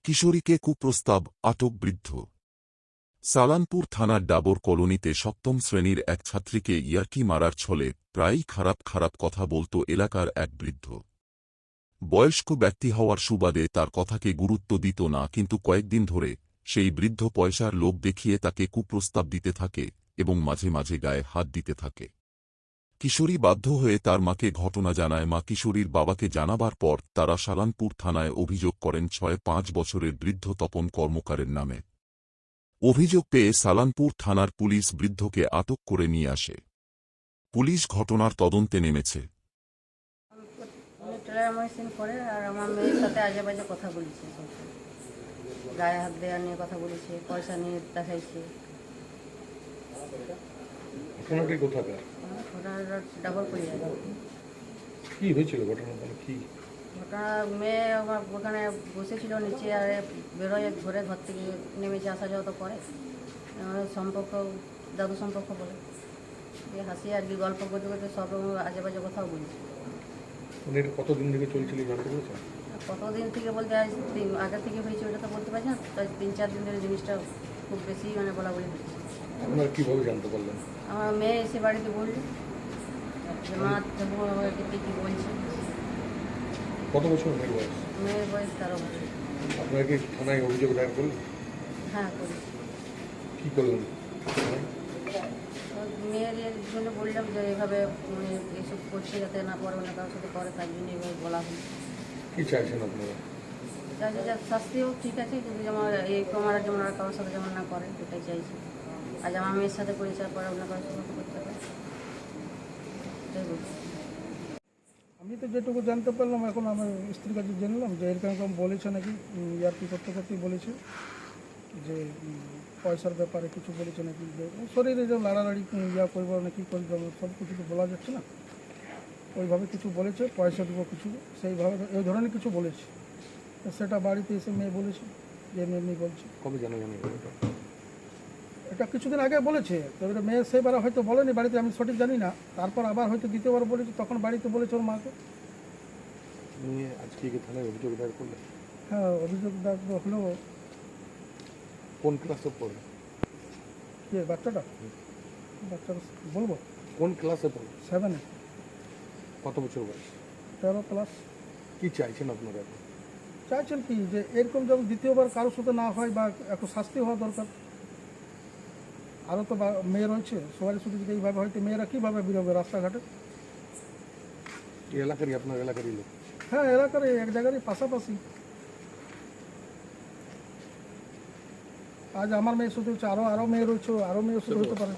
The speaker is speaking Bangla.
কিশোরীকে কুপ্রস্তাব, আটক বৃদ্ধ। সালানপুর থানার ডাবর কলোনিতে সপ্তম শ্রেণীর এক ছাত্রীকে ইয়ার্কি মারার ছলে প্রায়ই খারাপ কথা বলত এলাকার এক বৃদ্ধ। বয়স্ক ব্যক্তি হওয়ার সুবাদে তার কথাকে গুরুত্ব দিত না, কিন্তু কয়েকদিন ধরে সেই বৃদ্ধ পয়সার লোভ দেখিয়ে তাকে কুপ্রস্তাব দিতে থাকে এবং মাঝে মাঝে গায়ে হাত দিতে থাকে। কিশোরী বাধ্য হয়ে তার মাকে ঘটনা জানায়। মা কিশোরীর বাবাকে জানাবার পর তারা সালানপুর থানায় অভিযোগ করেন ৬-৫ বছরের বৃদ্ধ তপন কর্মকারের নামে। অভিযোগ পেয়ে সালানপুর থানার পুলিশ বৃদ্ধকে আটক করে নিয়ে আসে। পুলিশ ঘটনার তদন্তে নেমেছে। করে আর আমার মেয়ের সাথে আজে বাজে কথা বলেছে, গায়ে হাত দেওয়া নিয়ে কথা বলেছে, পয়সা নিয়ে দেখাইছে। ডাবল করে কি হয়েছিল ঘটনা? কি ঘটনা? মেয়ে আমার ওখানে বসেছিল নিচে, আর বেরোয় ঘরে, ঘর থেকে নেমেছে, আসা যাওয়া তো করে, সম্পর্ক দাদু সম্পর্ক বলে হাসি আর কি, গল্প করতে করতে সব আজে বাজে কথাও বলছে। কতদিন থেকে চলছিল জানতে পেরেছেন? কতদিন থেকে বলতে আজ আগে থেকে হয়েছে ওটা তো বলতে পারছি না, তাই 3-4 দিন ধরে জিনিসটা খুব বেশি বলা বলি হচ্ছে। আপনারা কীভাবে জানতে পারলেন? আমার মেয়ে এসে বাড়িতে বলল যে মা কী বলছে। কত বছর মেয়ের বয়স? মেয়ের বয়স 13 বছর। আপনারা কি থানায় অভিযোগ দায়ের করলেন? হ্যাঁ, করি। কী করলেন? মেয়ের জন্য বললাম যে এইভাবে এইসব করছে, যাতে না পরে অন্য কারোর সাথে করে, তার জন্য এইভাবে বলা হয়। কী চাইছেন আপনারা? চাইছি যে শাস্তিও ঠিক আছে, কিন্তু যেমন এই মারা যেমন আর কারোর সাথে যেমন না করে, এটাই চাইছি। আজ আমার মেয়ের সাথে করেছে, পরে অন্য কারোর সাথে করতে পারে, এটাই বলছি। আমি তো যেটুকু জানতে পারলাম, এখন আমার স্ত্রীর কাছে জানলাম যে এরকম বলেছে নাকি, ইয়ার্কি করতে করতেই বলেছে যে পয়সার ব্যাপারে কিছু বলেছে নাকি, যে শরীরে যে লাড়ালাড়ি ইয়া করবো না কি করবো, সব কিছু তো বলা যাচ্ছে না, ওইভাবে কিছু বলেছে, পয়সা দেবো কিছু, সেইভাবে এই ধরনের কিছু বলেছে। সেটা বাড়িতে এসে মেয়ে বলেছে যে এমনি বলছে। কবে জানেন? এটা কিছুদিন আগে বলেছে, তবে মেয়ে সেইবার হয়তো বলেনি বাড়িতে, আমি সঠিক জানি না। তারপর আবার হয়তো দ্বিতীয়বার বলেছে, তখন বাড়িতে বলেছে ওর মাকে। নিয়ে আজকে কি থানায় অভিযোগ দায়ের করলেন? হ্যাঁ, অভিযোগ দায়ের হলেও। কোন ক্লাসে পড়ে? কে বাচ্চাটা বলবো? কোন ক্লাসে পড়ে? 7-এ। কত বছর বয়স? 13 প্লাস। কী চাইছেন আপনারা? চাইছেন কি, যে এরকম যেমন দ্বিতীয়বার কারোর সাথে না হয়, বা একটু শাস্তি হওয়া দরকার। আরও তো মেয়ে রয়েছে, সবারই শুধু যদি এইভাবে হয়তো মেয়েরা কীভাবে বেরোবে রাস্তাঘাটে? এই এলাকারই, আপনার এলাকারই লোক? হ্যাঁ, এলাকার এক জায়গারই পাশাপাশি। আজ আমার মেয়ে শুধু হচ্ছে, আরও মেয়ে রয়েছে, আরও মেয়ে শুধু হতে পারে।